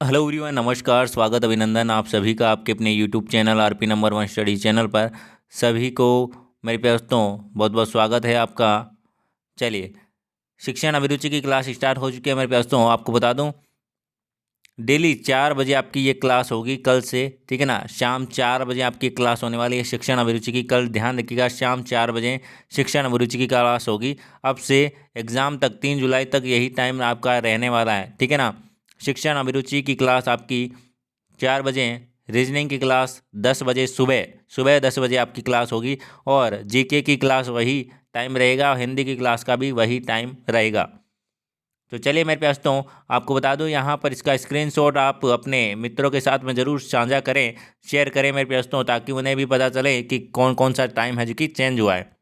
Hello everyone, नमस्कार, स्वागत, अभिनंदन आप सभी का आपके अपने YouTube channel RP number one study channel पर। सभी को मेरे प्यार दोस्तों बहुत बहुत स्वागत है आपका। चलिए, शिक्षण अभिरुचि की क्लास स्टार्ट हो चुकी है मेरे प्यार दोस्तों। आपको बता दूं, डेली 4 बजे आपकी ये क्लास होगी कल से, ठीक है ना। शाम 4 बजे आपकी क्लास होने वाली है शिक्षण अभिरुचि की। कल ध्यान रखिएगा, शाम 4 बजे शिक्षण अभिरुचि की क्लास होगी। अब से एग्ज़ाम तक 3 जुलाई तक यही टाइम आपका रहने वाला है, ठीक है ना। शिक्षण अभिरुचि की क्लास आपकी 4 बजे, रीजनिंग की क्लास 10 बजे, सुबह सुबह 10 बजे आपकी क्लास होगी। और जीके की क्लास वही टाइम रहेगा और हिंदी की क्लास का भी वही टाइम रहेगा। तो चलिए मेरे प्यारे दोस्तों, आपको बता दूं, यहाँ पर इसका स्क्रीनशॉट आप अपने मित्रों के साथ में ज़रूर साझा करें, शेयर करें मेरे प्यारे दोस्तों, ताकि उन्हें भी पता चले कि कौन कौन सा टाइम है जो कि चेंज हुआ है।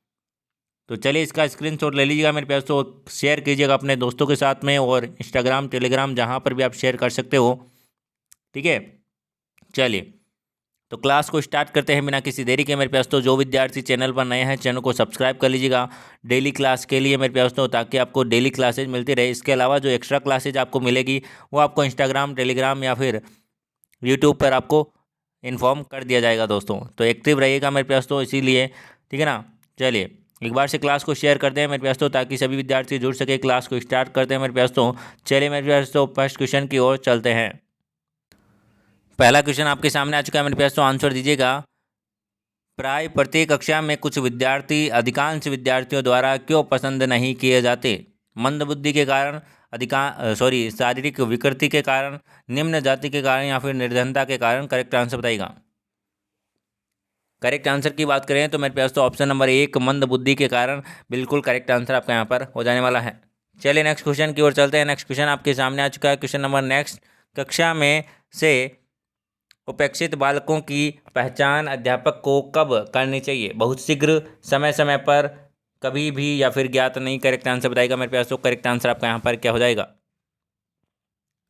तो चलिए, इसका स्क्रीनशॉट ले लीजिएगा मेरे प्यारे दोस्तों, शेयर कीजिएगा अपने दोस्तों के साथ में, और इंस्टाग्राम, टेलीग्राम, जहाँ पर भी आप शेयर कर सकते हो, ठीक है। चलिए, तो क्लास को स्टार्ट करते हैं बिना किसी देरी के मेरे प्यारे दोस्तों। जो विद्यार्थी चैनल पर नए हैं, चैनल को सब्सक्राइब कर लीजिएगा डेली क्लास के लिए मेरे प्यारे दोस्तों, ताकि आपको डेली क्लासेज मिलती रहे। इसके अलावा जो एक्स्ट्रा क्लासेज आपको मिलेगी वो आपको इंस्टाग्राम, टेलीग्राम या फिर यूट्यूब पर आपको इन्फॉर्म कर दिया जाएगा दोस्तों। तो एक्टिव रहिएगा मेरे प्यारे दोस्तों, इसीलिए, ठीक है ना। चलिए, एक बार से क्लास को शेयर कर दें मेरे प्यारे दोस्तों, ताकि सभी विद्यार्थी जुड़ सके। क्लास को स्टार्ट करते हैं मेरे प्यारे दोस्तों। चलिए मेरे प्यारे दोस्तों, फर्स्ट क्वेश्चन की ओर चलते हैं। पहला क्वेश्चन आपके सामने आ चुका है मेरे प्यारे दोस्तों, आंसर दीजिएगा। प्राय प्रत्येक कक्षा में कुछ विद्यार्थी अधिकांश विद्यार्थियों द्वारा क्यों पसंद नहीं किए जाते? मंदबुद्धि के कारण, शारीरिक विकृति के कारण, निम्न जाति के कारण, या फिर निर्धनता के कारण। करेक्ट आंसर बताइएगा। करेक्ट आंसर की बात करें तो मेरे पास तो ऑप्शन नंबर 1, मंदबुद्धि के कारण, बिल्कुल करेक्ट आंसर आपका यहाँ पर हो जाने वाला है। चलिए नेक्स्ट क्वेश्चन की ओर चलते हैं। नेक्स्ट क्वेश्चन आपके सामने आ चुका है। क्वेश्चन नंबर नेक्स्ट, कक्षा में से उपेक्षित बालकों की पहचान अध्यापक को कब करनी चाहिए? बहुत शीघ्र, समय समय पर, कभी भी, या फिर ज्ञात नहीं। करेक्ट आंसर बताएगा मेरे प्यास। तो करेक्ट आंसर आपका यहाँ पर क्या हो जाएगा?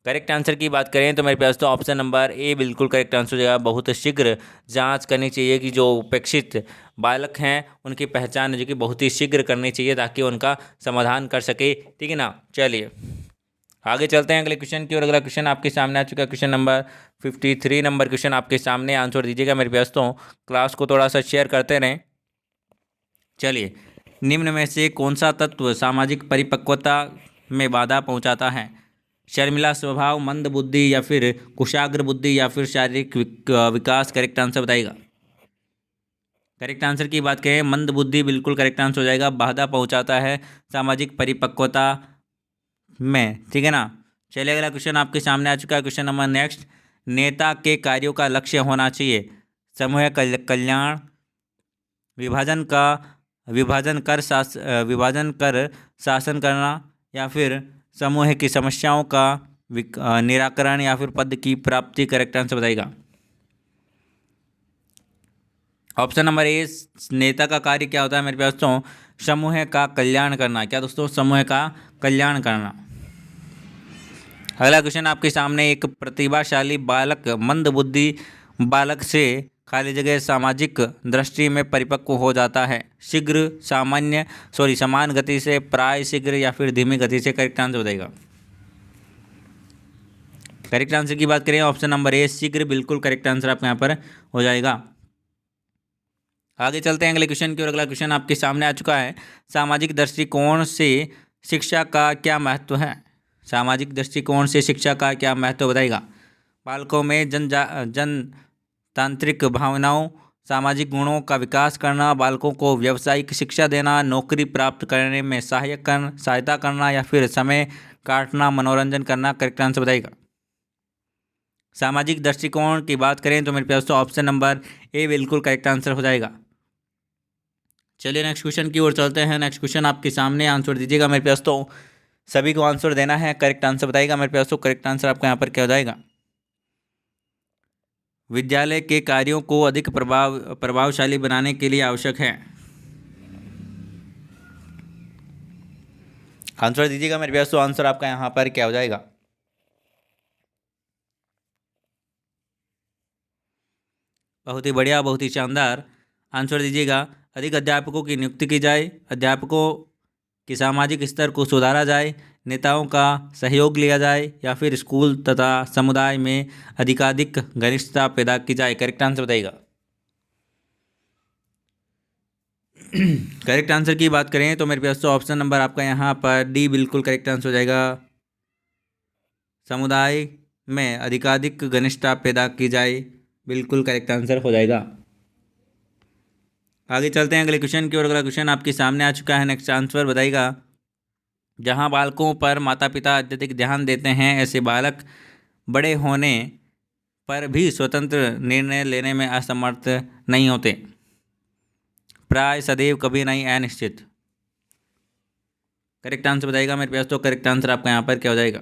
करेक्ट आंसर की बात करें तो मेरे प्यास तो ऑप्शन नंबर ए बिल्कुल करेक्ट आंसर हो जाएगा। बहुत शीघ्र जांच करनी चाहिए कि जो उपेक्षित बालक हैं उनकी पहचान जो कि बहुत ही शीघ्र करनी चाहिए, ताकि उनका समाधान कर सके, ठीक है ना। चलिए आगे चलते हैं अगले क्वेश्चन की। और अगला क्वेश्चन आपके सामने आ चुका है। क्वेश्चन नंबर 53 नंबर क्वेश्चन आपके सामने। आंसर दीजिएगा मेरे प्यास तो। क्लास को थोड़ा सा शेयर करते रहें। चलिए, निम्न में से कौन सा तत्व सामाजिक परिपक्वता में बाधा पहुंचाता है? शर्मिला स्वभाव, मंद बुद्धि, या फिर कुशाग्र बुद्धि, या फिर शारीरिक विकास। करेक्ट आंसर बताइएगा। करेक्ट आंसर की बात करें, मंद बुद्धि बिल्कुल करेक्ट आंसर हो जाएगा। बाधा पहुंचाता है सामाजिक परिपक्वता में, ठीक है ना। चलिए अगला क्वेश्चन आपके सामने आ चुका है। क्वेश्चन नंबर नेक्स्ट, नेता के कार्यों का लक्ष्य होना चाहिए समूह कल्याण, विभाजन का विभाजन कर शासन करना, या फिर समूह की समस्याओं का निराकरण, या फिर पद की प्राप्ति। करेक्ट आंसर बताइएगा। ऑप्शन नंबर ए, नेता का कार्य क्या होता है मेरे प्यारे दोस्तों? समूह का कल्याण करना। क्या दोस्तों? समूह का कल्याण करना। अगला क्वेश्चन आपके सामने, एक प्रतिभाशाली बालक मंद बुद्धि बालक से खाली जगह सामाजिक दृष्टि में परिपक्व हो जाता है शीघ्र, समान गति से, प्राय शीघ्र, या फिर धीमी गति से। करेक्ट आंसर बताइएगा। करेक्ट आंसर की बात करें, ऑप्शन नंबर ए, शीघ्र, बिल्कुल करेक्ट आंसर आपके यहाँ पर हो जाएगा। आगे चलते हैं अगले क्वेश्चन की। और अगला क्वेश्चन आपके सामने आ चुका है। सामाजिक दृष्टिकोण से शिक्षा का क्या महत्व है? सामाजिक दृष्टिकोण से शिक्षा का क्या महत्व बताइएगा। बालकों में जनतांत्रिक भावनाओं, सामाजिक गुणों का विकास करना, बालकों को व्यावसायिक शिक्षा देना, नौकरी प्राप्त करने में सहायता करना, या फिर समय काटना, मनोरंजन करना। करेक्ट आंसर बताइएगा। सामाजिक दृष्टिकोण की बात करें तो मेरे पास तो ऑप्शन नंबर ए बिल्कुल करेक्ट आंसर हो जाएगा। चलिए नेक्स्ट क्वेश्चन की ओर चलते हैं। नेक्स्ट क्वेश्चन आपके सामने। आंसर दीजिएगा मेरे पास तो। सभी को आंसर देना है, करेक्ट आंसर बताइएगा मेरे पास तो। करेक्ट आंसर आपका यहाँ पर क्या हो जाएगा? विद्यालय के कार्यों को अधिक प्रभावशाली बनाने के लिए आवश्यक है। आंसर दीजिएगा मेरे पास तो। आंसर आपका यहाँ पर क्या हो जाएगा? बहुत ही बढ़िया, बहुत ही शानदार। आंसर दीजिएगा। अधिक अध्यापकों की नियुक्ति की जाए, अध्यापकों के सामाजिक स्तर को सुधारा जाए, नेताओं का सहयोग लिया जाए या फिर स्कूल तथा समुदाय में अधिकाधिक घनिष्ठता पैदा की जाए। करेक्ट आंसर बताइएगा। करेक्ट आंसर की बात करें तो मेरे पास तो ऑप्शन नंबर आपका यहाँ पर डी बिल्कुल करेक्ट आंसर हो जाएगा। समुदाय में अधिकाधिक घनिष्ठता पैदा की जाए, बिल्कुल करेक्ट आंसर हो जाएगा। आगे चलते हैं अगले क्वेश्चन की ओर। अगला क्वेश्चन आपके सामने आ चुका है। नेक्स्ट आंसर बताइएगा। जहां बालकों पर माता पिता अत्यधिक ध्यान देते हैं, ऐसे बालक बड़े होने पर भी स्वतंत्र निर्णय लेने में असमर्थ नहीं होते। प्राय, सदैव, कभी नहीं, अनिश्चित। करेक्ट आंसर बताइएगा मेरे पास तो करेक्ट आंसर आपका यहाँ पर क्या हो जाएगा।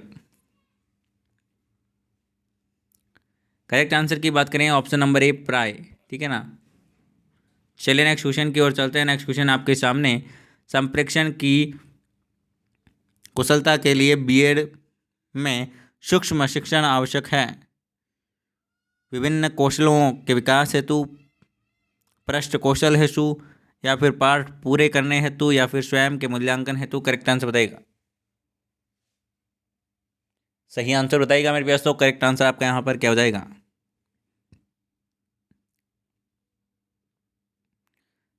करेक्ट आंसर की बात करें ऑप्शन नंबर ए, प्राय। ठीक है ना। चलिए नेक्स्ट क्वेश्चन की ओर चलते हैं। नेक्स्ट क्वेश्चन आपके सामने। संप्रेषण की कुशलता के लिए बीएड में सूक्ष्म शिक्षण आवश्यक है। विभिन्न कौशलों के विकास हेतु, पृष्ठ कौशल हेतु, या फिर पाठ पूरे करने हेतु, या फिर स्वयं के मूल्यांकन हेतु। करेक्ट आंसर बताइएगा। सही आंसर बताइएगा मेरे पास तो करेक्ट आंसर आपका यहाँ पर क्या हो जाएगा।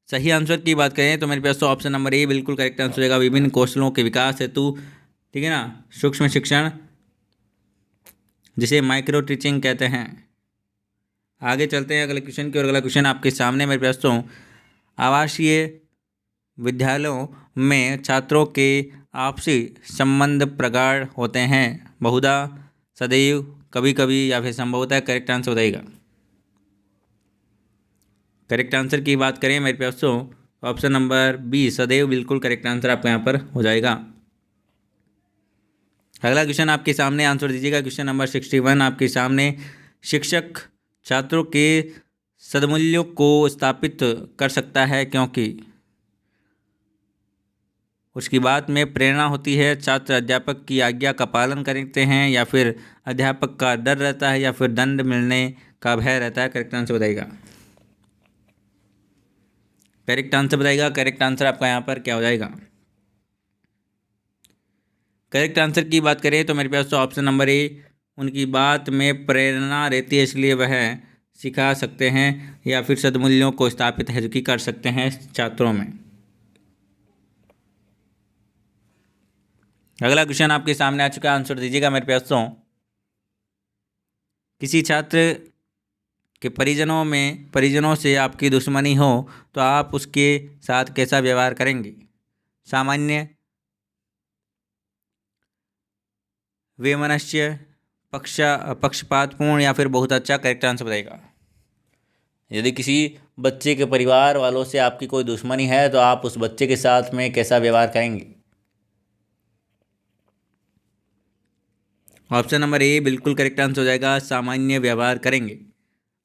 सही आंसर की बात करें तो मेरे पास तो ऑप्शन नंबर ए बिल्कुल करेक्ट आंसर हो जाएगा। विभिन्न कौशलों के विकास हेतु, ठीक है ना, सूक्ष्म शिक्षण, जिसे माइक्रो टीचिंग कहते हैं। आगे चलते हैं अगले क्वेश्चन की ओर। अगला क्वेश्चन आपके सामने मेरे पास तो आवासीय विद्यालयों में छात्रों के आपसी संबंध प्रगाढ़ होते हैं, बहुधा, सदैव, कभी कभी, या फिर संभवतः। करेक्ट आंसर बताइएगा। करेक्ट आंसर की बात करें मेरे पास तो ऑप्शन नंबर बी, सदैव, बिल्कुल करेक्ट आंसर आपका यहाँ पर हो जाएगा। अगला क्वेश्चन आपके सामने, आंसर दीजिएगा। क्वेश्चन नंबर 61 आपके सामने। शिक्षक छात्रों के सद्मूल्यों को स्थापित कर सकता है क्योंकि उसकी बात में प्रेरणा होती है, छात्र अध्यापक की आज्ञा का पालन करते हैं, या फिर अध्यापक का डर रहता है, या फिर दंड मिलने का भय रहता है। करेक्ट आंसर बताइएगा। करेक्ट आंसर बताइएगा। करेक्ट आंसर आपका यहाँ पर क्या हो जाएगा। करेक्ट आंसर की बात करें तो मेरे पास तो ऑप्शन नंबर ए, उनकी बात में प्रेरणा रहती है इसलिए वह सिखा सकते हैं, या फिर सद्मूल्यों को स्थापित है जो कि कर सकते हैं छात्रों में। अगला क्वेश्चन आपके सामने आ चुका है। आंसर दीजिएगा मेरे पास तो। किसी छात्र के परिजनों से आपकी दुश्मनी हो तो आप उसके साथ कैसा व्यवहार करेंगे। सामान्य, वैमनस्य, पक्षपातपूर्ण, या फिर बहुत अच्छा। करेक्ट आंसर बताइएगा। यदि किसी बच्चे के परिवार वालों से आपकी कोई दुश्मनी है तो आप उस बच्चे के साथ में कैसा व्यवहार करेंगे। ऑप्शन नंबर ए बिल्कुल करेक्ट आंसर हो जाएगा। सामान्य व्यवहार करेंगे।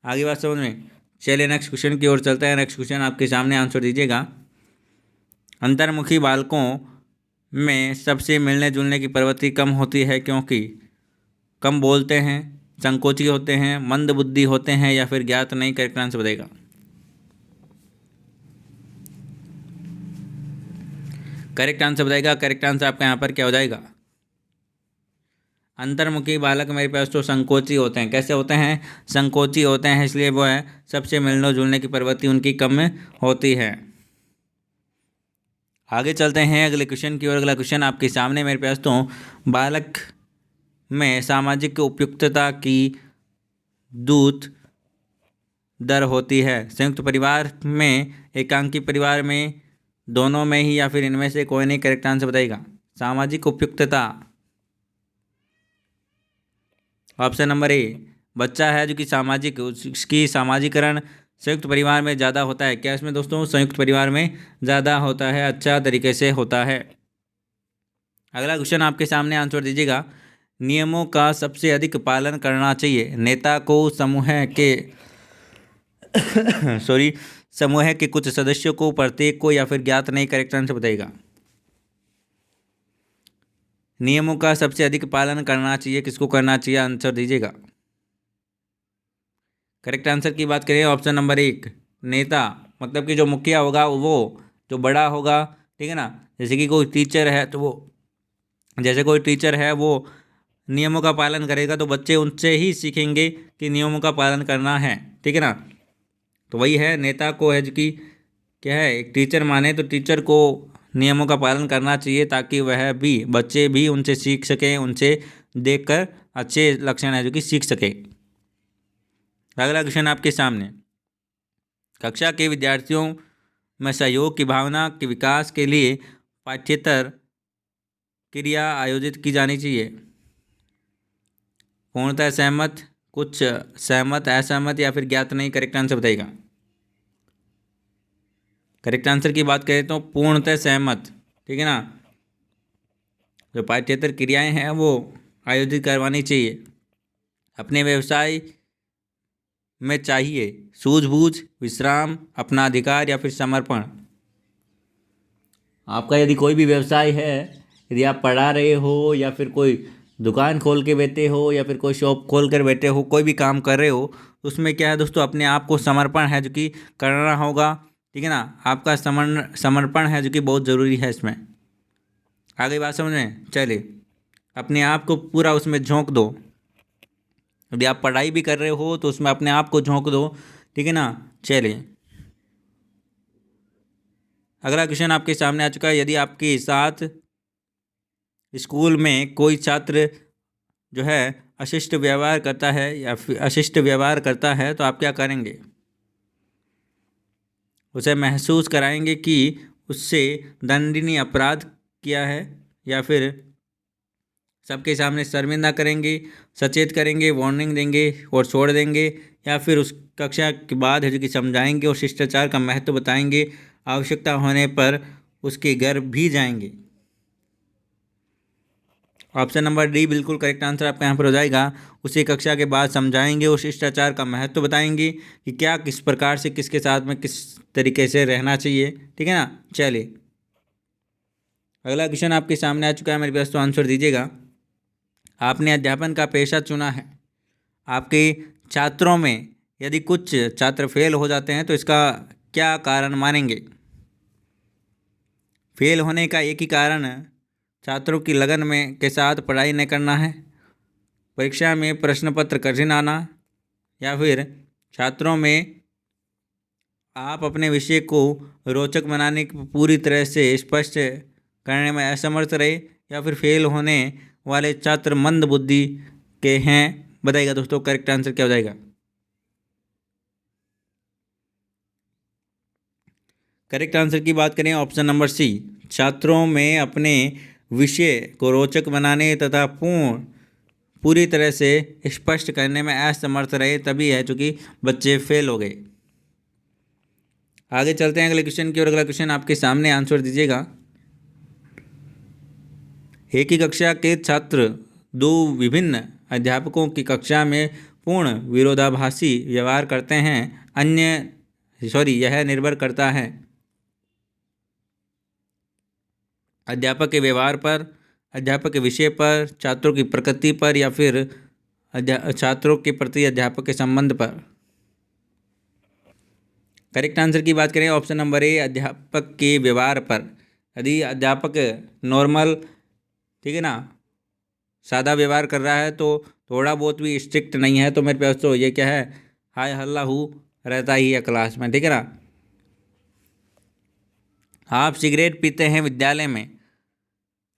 आगे बात समझ में। चलिए नेक्स्ट क्वेश्चन की ओर चलते हैं। नेक्स्ट क्वेश्चन आपके सामने, आंसर दीजिएगा। अंतर्मुखी बालकों में सबसे मिलने जुलने की प्रवृत्ति कम होती है क्योंकि कम बोलते हैं, संकोची होते हैं, मंद बुद्धि होते हैं, या फिर ज्ञात नहीं। करेक्ट आंसर बताइएगा। करेक्ट आंसर बताइएगा। करेक्ट आंसर आपका यहाँ पर क्या हो जाएगा। अंतर्मुखी बालक मेरे पास तो संकोची होते हैं। कैसे होते हैं। संकोची होते हैं, इसलिए वो है सबसे मिलने जुलने की प्रवृत्ति उनकी कम होती है। आगे चलते हैं अगले क्वेश्चन की ओर। अगला क्वेश्चन आपके सामने मेरे पास तो बालक में सामाजिक उपयुक्तता की दूत दर होती है। संयुक्त परिवार में, एकांकी परिवार में, दोनों में ही, या फिर इनमें से कोई नहीं। करेक्ट आंसर बताइएगा। सामाजिक उपयुक्तता, ऑप्शन नंबर ए, बच्चा है जो कि सामाजिक, उसकी सामाजिकरण संयुक्त परिवार में ज़्यादा होता है। क्या इसमें दोस्तों, संयुक्त परिवार में ज़्यादा होता है, अच्छा तरीके से होता है। अगला क्वेश्चन आपके सामने, आंसर दीजिएगा। नियमों का सबसे अधिक पालन करना चाहिए। नेता को समूह के समूह के कुछ सदस्यों को, प्रत्येक को, या फिर ज्ञात नहीं। करेक्ट आंसर बताइएगा। नियमों का सबसे अधिक पालन करना चाहिए, किसको करना चाहिए। आंसर दीजिएगा। करेक्ट आंसर की बात करें ऑप्शन नंबर एक, नेता, मतलब कि जो मुखिया होगा वो, जो बड़ा होगा, ठीक है ना। जैसे कि कोई टीचर है तो वो जैसे कोई टीचर है वो नियमों का पालन करेगा तो बच्चे उनसे ही सीखेंगे कि नियमों का पालन करना है, ठीक है ना। तो वही है, नेता को है जो कि क्या है, एक टीचर माने तो टीचर को नियमों का पालन करना चाहिए ताकि वह भी, बच्चे भी उनसे सीख सकें, उनसे देखकर अच्छे लक्षण है जो कि सीख सके। अगला क्वेश्चन आपके सामने, कक्षा के विद्यार्थियों में सहयोग की भावना के विकास के लिए पाठ्येतर क्रिया आयोजित की जानी चाहिए। पूर्णतः सहमत, कुछ सहमत, असहमत या फिर ज्ञात नहीं, करेक्ट आंसर बताइएगा। करेक्ट आंसर की बात करें तो पूर्णतः सहमत, ठीक है ना। जो पाठ्येतर क्रियाएं हैं वो आयोजित करवानी चाहिए। अपने व्यवसाय में चाहिए सूझबूझ, विश्राम, अपना अधिकार या फिर समर्पण। आपका यदि कोई भी व्यवसाय है, यदि आप पढ़ा रहे हो या फिर कोई दुकान खोल के बैठे हो या फिर कोई शॉप खोल कर बैठे हो, कोई भी काम कर रहे हो, तो उसमें क्या है दोस्तों, अपने आप को समर्पण है जो कि करना होगा, ठीक है ना। आपका समर्पण है जो कि बहुत ज़रूरी है इसमें। आगे बात समझ में, चलिए अपने आप को पूरा उसमें झोंक दो। यदि आप पढ़ाई भी कर रहे हो तो उसमें अपने आप को झोंक दो, ठीक है ना। चलिए अगला क्वेश्चन आपके सामने आ चुका है, यदि आपके साथ स्कूल में कोई छात्र जो है अशिष्ट व्यवहार करता है या फिर अशिष्ट व्यवहार करता है तो आप क्या करेंगे। उसे महसूस कराएंगे कि उससे दंडनीय अपराध किया है, या फिर सबके सामने शर्मिंदा करेंगे, सचेत करेंगे, वार्निंग देंगे और छोड़ देंगे, या फिर उस कक्षा के बाद है जो कि समझाएंगे और शिष्टाचार का महत्व बताएंगे, आवश्यकता होने पर उसके घर भी जाएंगे। ऑप्शन नंबर डी बिल्कुल करेक्ट आंसर आपका यहाँ पर हो जाएगा। उसी कक्षा के बाद समझाएंगे और शिष्टाचार का महत्व बताएंगे कि क्या, किस प्रकार से, किसके साथ में किस तरीके से रहना चाहिए, ठीक है ना। चलिए अगला क्वेश्चन आपके सामने आ चुका है मेरे पास, तो आंसर दीजिएगा। आपने अध्यापन का पेशा चुना है। आपके छात्रों में यदि कुछ छात्र फेल हो जाते हैं तो इसका क्या कारण मानेंगे। फेल होने का एक ही कारण छात्रों की लगन में के साथ पढ़ाई न करना है, परीक्षा में प्रश्न पत्र कठिन आना, या फिर छात्रों में आप अपने विषय को रोचक बनाने की पूरी तरह से स्पष्ट करने में असमर्थ रहे, या फिर फेल होने वाले छात्र मंद बुद्धि के हैं। बताइएगा दोस्तों करेक्ट आंसर क्या हो जाएगा। करेक्ट आंसर की बात करें ऑप्शन नंबर सी, छात्रों में अपने विषय को रोचक बनाने तथा पूरी तरह से स्पष्ट करने में असमर्थ रहे, तभी है चूँकि बच्चे फेल हो गए। आगे चलते हैं अगले क्वेश्चन की ओर। अगला क्वेश्चन आपके सामने, आंसर दीजिएगा। एक ही कक्षा के छात्र दो विभिन्न अध्यापकों की कक्षा में पूर्ण विरोधाभासी व्यवहार करते हैं। यह निर्भर करता है अध्यापक के व्यवहार पर, अध्यापक के विषय पर, छात्रों की प्रकृति पर, या फिर छात्रों के प्रति अध्यापक के संबंध पर। करेक्ट आंसर की बात करें ऑप्शन नंबर ए, अध्यापक के व्यवहार पर। यदि अध्यापक नॉर्मल, ठीक है ना, सादा व्यवहार कर रहा है, तो थोड़ा बहुत भी स्ट्रिक्ट नहीं है, तो मेरे पास तो ये क्या है, हाय हल्ला हूँ रहता ही है क्लास में, ठीक है ना। आप सिगरेट पीते हैं विद्यालय में,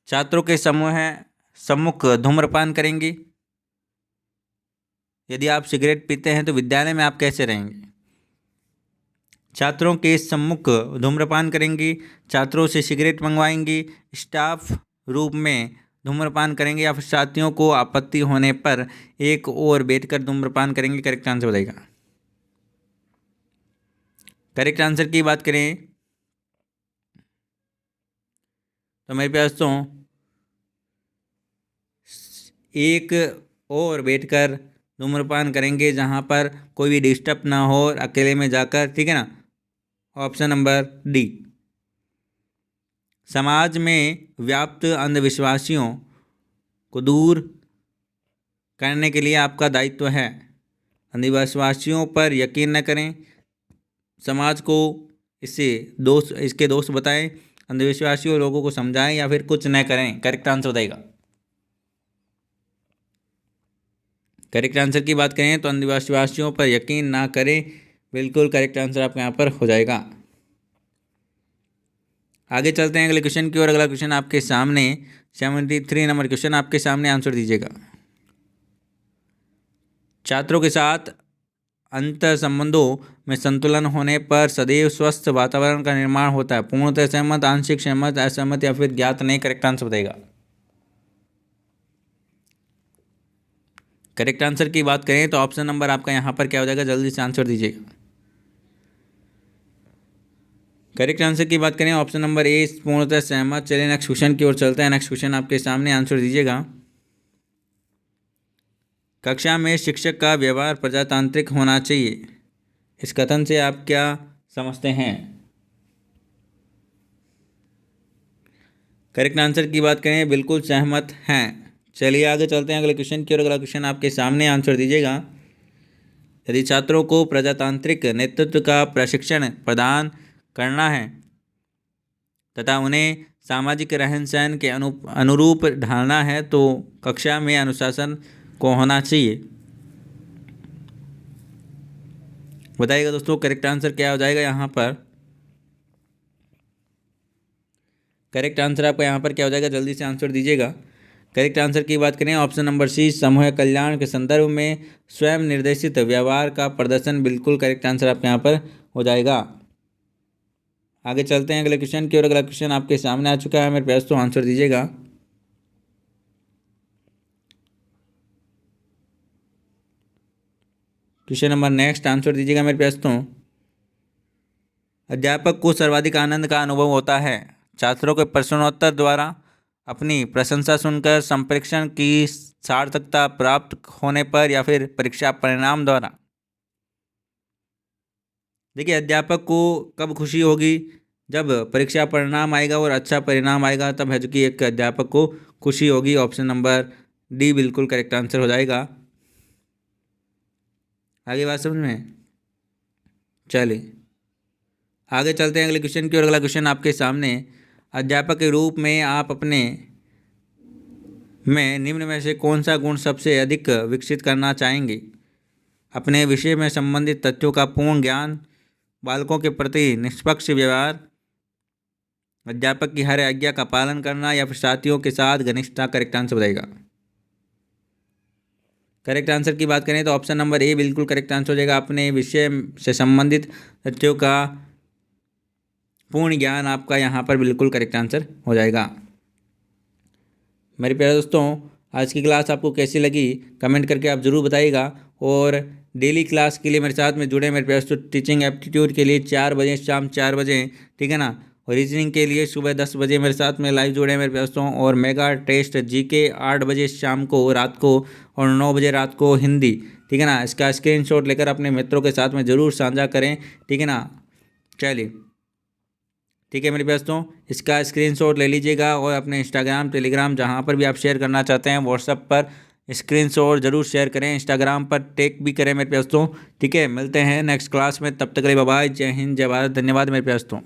छात्रों के सम्मुख धूम्रपान करेंगे। यदि आप सिगरेट पीते हैं तो विद्यालय में आप कैसे रहेंगे। छात्रों के सम्मुख धूम्रपान करेंगे, छात्रों से सिगरेट मंगवाएंगे, स्टाफ रूप में धूम्रपान करेंगे, या फिर साथियों को आपत्ति होने पर एक और बैठकर धूम्रपान करेंगे। करेक्ट आंसर बताइएगा। करेक्ट आंसर की बात करें तो मेरे पास तो एक और बैठकर धूम्रपान करेंगे जहाँ पर कोई भी डिस्टर्ब ना हो, और अकेले में जाकर, ठीक है ना। Option number D. समाज में व्याप्त अंधविश्वासियों को दूर करने के लिए आपका दायित्व है। अंधविश्वासियों पर यकीन न करें, समाज को इसके दोष बताएं अंधविश्वासियों लोगों को समझाएं या फिर कुछ न करें? करेक्ट आंसर बताइएगा। करेक्ट आंसर की बात करें तो अंधविश्वासियों पर यकीन ना करें, बिल्कुल करेक्ट आंसर आपके यहाँ पर हो जाएगा। आगे चलते हैं अगले क्वेश्चन की ओर। अगला क्वेश्चन आपके सामने 73 नंबर क्वेश्चन आपके सामने, आंसर दीजिएगा। छात्रों के साथ अंतर संबंधों में संतुलन होने पर सदैव स्वस्थ वातावरण का निर्माण होता है। पूर्णतः सहमत, आंशिक सहमत, असहमत या फिर ज्ञात नहीं? करेक्ट आंसर बताइएगा। करेक्ट आंसर की बात करें तो ऑप्शन नंबर आपका यहाँ पर क्या हो जाएगा? जल्दी से आंसर दीजिएगा। करेक्ट आंसर की बात करें ऑप्शन नंबर ए, पूर्णतः सहमत। चलिए नेक्स्ट क्वेश्चन की ओर चलते हैं। नेक्स्ट क्वेश्चन आपके सामने, आंसर दीजिएगा। कक्षा में शिक्षक का व्यवहार प्रजातांत्रिक होना चाहिए, इस कथन से आप क्या समझते हैं? करेक्ट आंसर की बात करें, बिल्कुल सहमत हैं। चलिए आगे चलते हैं अगले क्वेश्चन की ओर। अगला क्वेश्चन आपके सामने, आंसर दीजिएगा। यदि छात्रों को प्रजातांत्रिक नेतृत्व का प्रशिक्षण प्रदान करना है तथा उन्हें सामाजिक रहन सहन के अनुरूप ढालना है तो कक्षा में अनुशासन को होना चाहिए। बताइएगा दोस्तों, करेक्ट आंसर क्या हो जाएगा यहाँ पर? करेक्ट आंसर आपका यहाँ पर क्या हो जाएगा? जल्दी से आंसर दीजिएगा। करेक्ट आंसर की बात करें ऑप्शन नंबर सी, समूह कल्याण के संदर्भ में स्वयं निर्देशित व्यवहार का प्रदर्शन, बिल्कुल करेक्ट आंसर आपके यहाँ पर हो जाएगा। आगे चलते हैं अगले क्वेश्चन की ओर। अगला क्वेश्चन आपके सामने आ चुका है मेरे प्यास, तो आंसर दीजिएगा। क्वेश्चन नंबर नेक्स्ट, आंसर दीजिएगा मेरे प्यास। तो अध्यापक को सर्वाधिक आनंद का अनुभव होता है छात्रों के प्रश्नोत्तर द्वारा, अपनी प्रशंसा सुनकर, संप्रेषण की सार्थकता प्राप्त होने पर या फिर परीक्षा परिणाम द्वारा? देखिए, अध्यापक को कब खुशी होगी? जब परीक्षा परिणाम आएगा और अच्छा परिणाम आएगा, तब है जो कि एक अध्यापक को खुशी होगी। ऑप्शन नंबर डी बिल्कुल करेक्ट आंसर हो जाएगा। आगे बात समझ में? चलिए आगे चलते हैं अगले क्वेश्चन की ओर। अगला क्वेश्चन आपके सामने, अध्यापक के रूप में आप अपने में निम्न में से कौन सा गुण सबसे अधिक विकसित करना चाहेंगे? अपने विषय में संबंधित तथ्यों का पूर्ण ज्ञान, बालकों के प्रति निष्पक्ष व्यवहार, अध्यापक की हर आज्ञा का पालन करना या फिर साथियों के साथ घनिष्ठता? करेक्ट आंसर बताइएगा। करेक्ट आंसर की बात करें तो ऑप्शन नंबर ए बिल्कुल करेक्ट आंसर हो जाएगा। अपने विषय से संबंधित तथ्यों का पूर्ण ज्ञान आपका यहाँ पर बिल्कुल करेक्ट आंसर हो जाएगा। मेरे प्यारे दोस्तों, आज की क्लास आपको कैसी लगी कमेंट करके आप ज़रूर बताइएगा। और डेली क्लास के लिए मेरे साथ में जुड़े मेरे प्यारे दोस्तों। टीचिंग एप्टीट्यूड के लिए 4 बजे, शाम 4 बजे, ठीक है ना। और रीजनिंग के लिए सुबह 10 बजे मेरे साथ में लाइव जुड़े मेरे प्यारे दोस्तों। और मेगा टेस्ट जीके 8 बजे शाम को, रात को, और 9 बजे रात को हिंदी, ठीक है ना। इसका स्क्रीनशॉट लेकर अपने मित्रों के साथ में ज़रूर साझा करें, ठीक है ना। चलिए ठीक है मेरे दोस्तों, इसका स्क्रीनशॉट ले लीजिएगा और अपने इंस्टाग्राम, टेलीग्राम, जहाँ पर भी आप शेयर करना चाहते हैं, व्हाट्सएप पर स्क्रीनशॉट जरूर शेयर करें, इंस्टाग्राम पर टैग भी करें मेरे दोस्तों। ठीक है, मिलते हैं नेक्स्ट क्लास में, तब तक के लिए बाय बाय। जय हिंद, जय भारत, धन्यवाद मेरे दोस्तों।